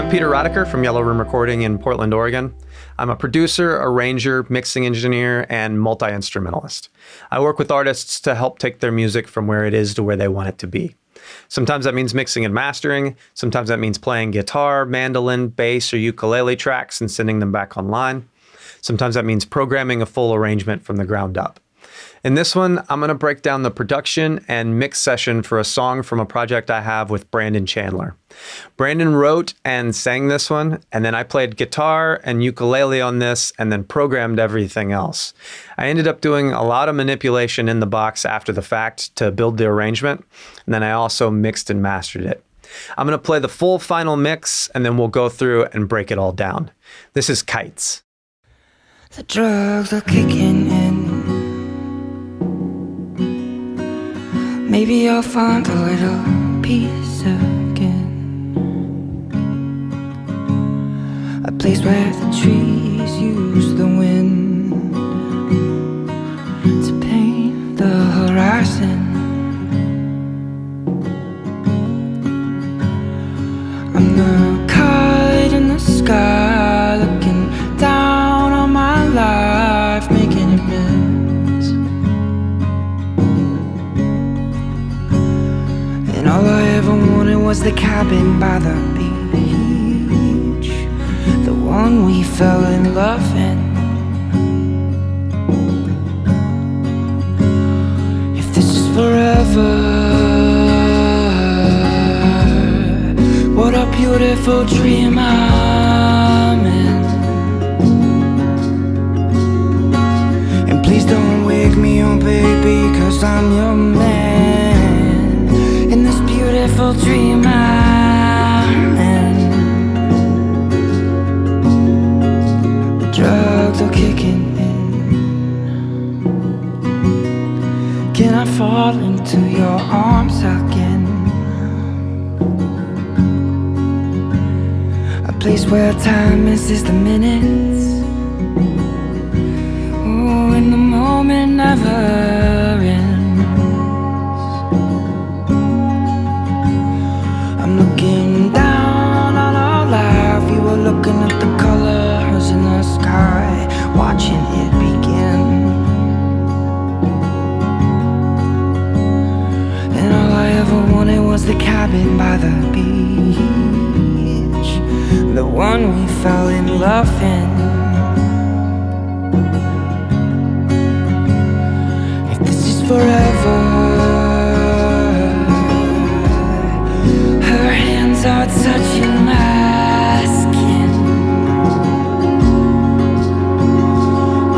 Peter Radiker from Yellow Room Recording in Portland, Oregon. I'm a producer, arranger, mixing engineer, and multi-instrumentalist. I work with artists to help take their music from where it is to where they want it to be. Sometimes that means mixing and mastering. Sometimes that means playing guitar, mandolin, bass, or ukulele tracks and sending them back online. Sometimes that means programming a full arrangement from the ground up. In this one, I'm going to break down the production and mix session for a song from a project I have with Brandon Chandler. Brandon wrote and sang this one, and then I played guitar and ukulele on this and then programmed everything else. I ended up doing a lot of manipulation in the box after the fact to build the arrangement, and then I also mixed and mastered it. I'm going to play the full final mix, and then we'll go through and break it all down. This is Kites. The drugs are kicking in. Maybe I'll find a little peace again. A place where the trees use the wind to paint the horizon. I'm the kite in the sky, looking down on my life, making amends. And all I ever wanted was the cabin by the beach, the one we fell in love in. If this is forever, what a beautiful dream I'm in. And please don't wake me up, baby, 'cause I'm your man. In this beautiful dream I'm in. The drugs are kicking in. Can I fall into your arms again? A place where time misses the minutes. Oh, and the moment never ends. I'm looking down on our life. We were looking at the colors in the sky, watching it begin. And all I ever wanted was the cabin by the beach, the one we fell in love in. If this is forever, her hands are touching my skin.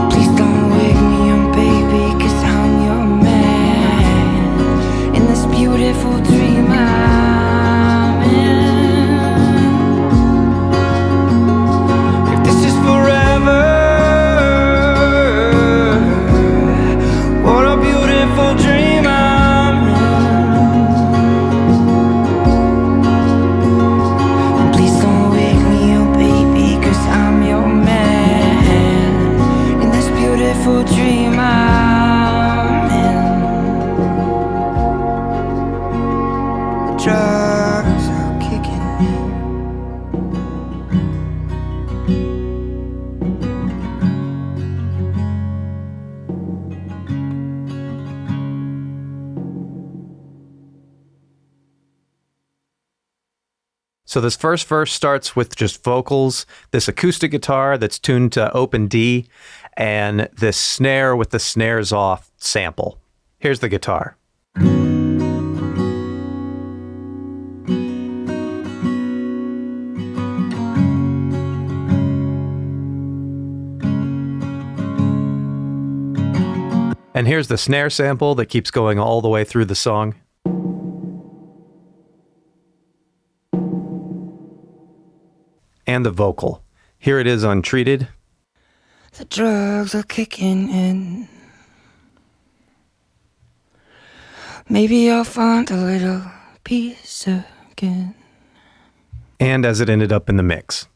Please don't wake me up, baby, 'cause I'm your man. In this beautiful dream I'm in. If this is forever, what a beautiful dream I'm in. And please don't wake me up, baby, 'cause I'm your man. In this beautiful dream I'm in. The drugs are kicking in. So this first verse starts with just vocals, this acoustic guitar that's tuned to open D, and this snare with the snares off sample. Here's the guitar. And here's the snare sample that keeps going all the way through the song. And the vocal. Here it is untreated. The drugs are kicking in. Maybe I'll find a little peace again. And as it ended up in the mix.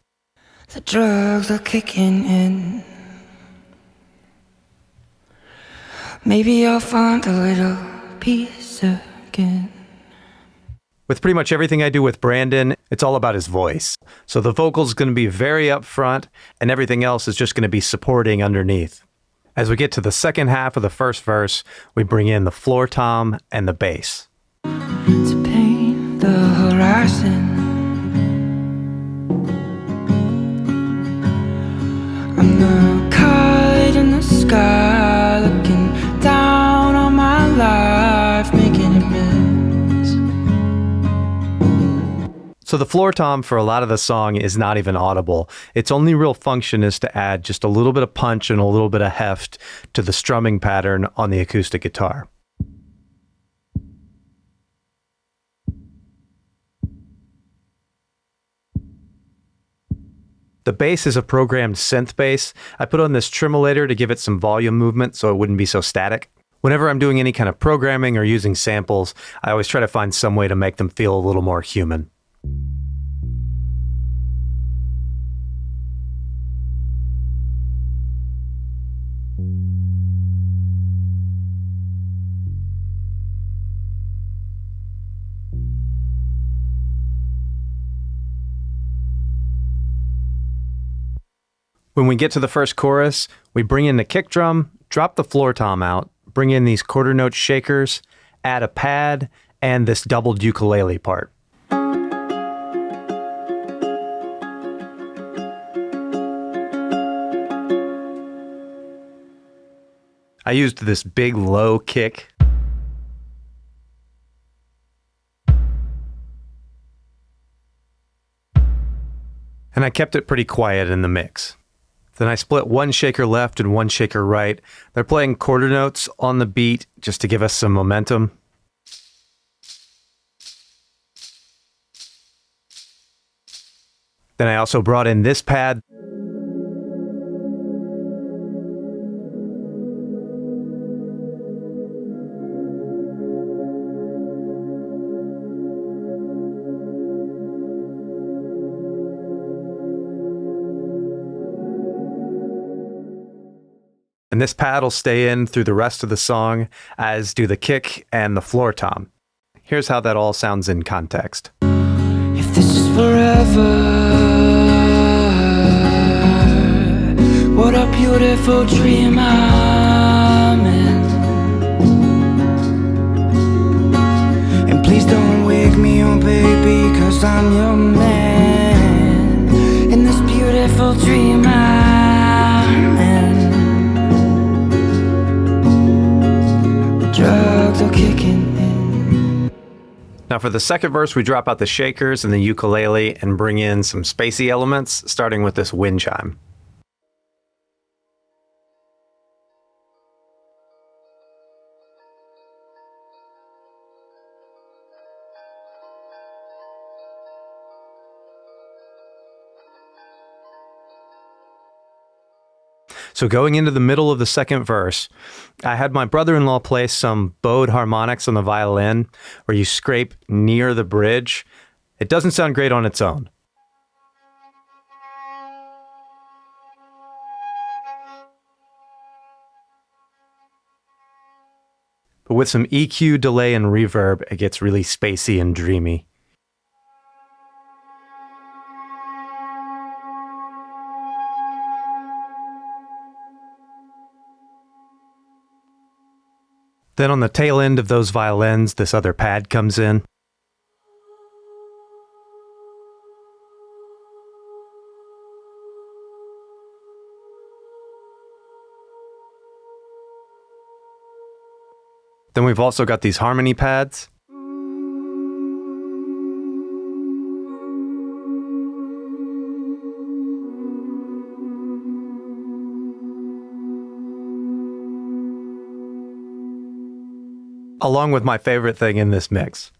The drugs are kicking in. Maybe I'll find a little peace again. With pretty much everything I do with Brandon, it's all about his voice. So the vocal's going to be very upfront, and everything else is just going to be supporting underneath. As we get to the second half of the first verse, we bring in the floor tom and the bass. To paint the horizon, I'm the kite in the sky, looking down on my life, making it miss. So the floor tom for a lot of the song is not even audible. Its only real function is to add just a little bit of punch and a little bit of heft to the strumming pattern on the acoustic guitar. The bass is a programmed synth bass. I put on this tremolator to give it some volume movement so it wouldn't be so static. Whenever I'm doing any kind of programming or using samples, I always try to find some way to make them feel a little more human. When we get to the first chorus, we bring in the kick drum, drop the floor tom out, bring in these quarter note shakers, add a pad, and this doubled ukulele part. I used this big low kick. And I kept it pretty quiet in the mix. Then I split one shaker left and one shaker right. They're playing quarter notes on the beat just to give us some momentum. Then I also brought in this pad. And this pad will stay in through the rest of the song, as do the kick and the floor tom. Here's how that all sounds in context. If this is forever, what a beautiful dream I'm in. And please don't wake me up, baby, 'cause I'm your man. In this beautiful dream I'm in. Drugs are kicking in. Now for the second verse, we drop out the shakers and the ukulele and bring in some spacey elements, starting with this wind chime. So going into the middle of the second verse, I had my brother-in-law play some bowed harmonics on the violin where you scrape near the bridge. It doesn't sound great on its own. But with some EQ, delay, and reverb, it gets really spacey and dreamy. Then on the tail end of those violins, this other pad comes in. Then we've also got these harmony pads. Along with my favorite thing in this mix.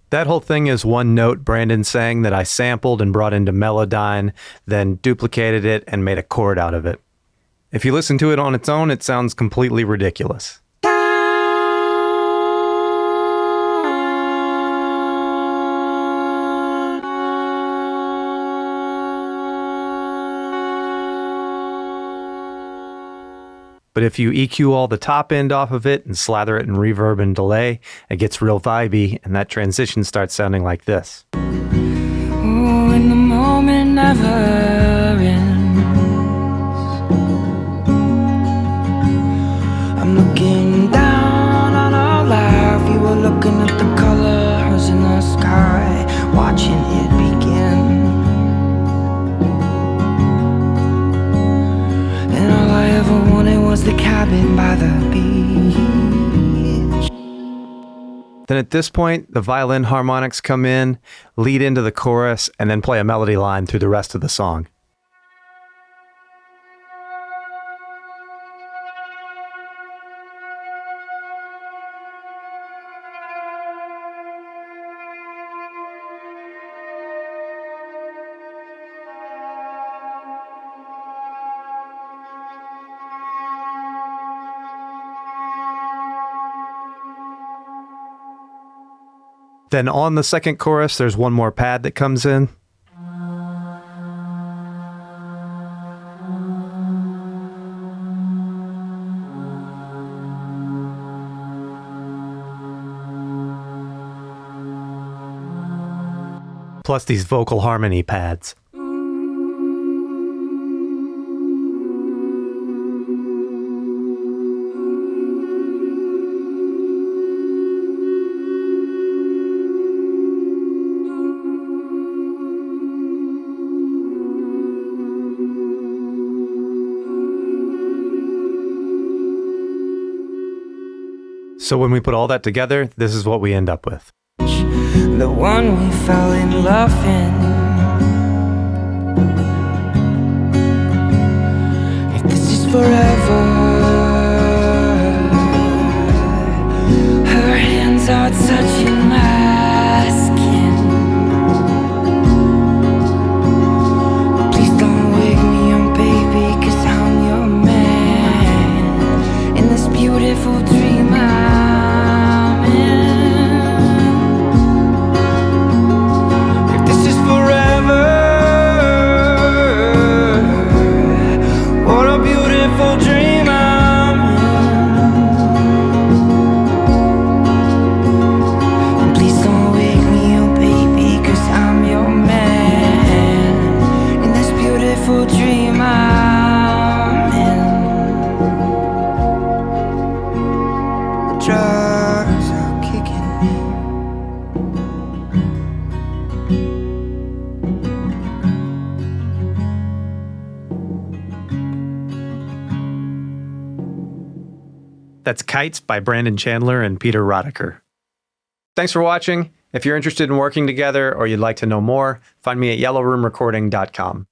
That whole thing is one note Brandon sang that I sampled and brought into Melodyne, then duplicated it and made a chord out of it. If you listen to it on its own, it sounds completely ridiculous. But if you EQ all the top end off of it and slather it in reverb and delay, it gets real vibey, and that transition starts sounding like this. Ooh, and the moment never ends. I'm looking down on our life. You were looking at the colors in the sky, watching it begin. And all I ever wanted was the cabin by the beach. Then at this point, the violin harmonics come in, lead into the chorus, and then play a melody line through the rest of the song. Then on the second chorus, there's one more pad that comes in. Plus these vocal harmony pads. So when we put all that together, this is what we end up with. The one we fell in love in. If this is forever, her hands are touching my skin. Please don't wake me up, baby, 'cause I'm your man in this beautiful dream I'm in. If this is forever, what a beautiful dream I'm in. And please don't wake me up, baby, 'cause I'm your man in this beautiful dream I'm in. The drugs are kicking in. That's Kites by Brandon Chandler and Peter Rodecker. Thanks for watching. If you're interested in working together or you'd like to know more, find me at yellowroomrecording.com.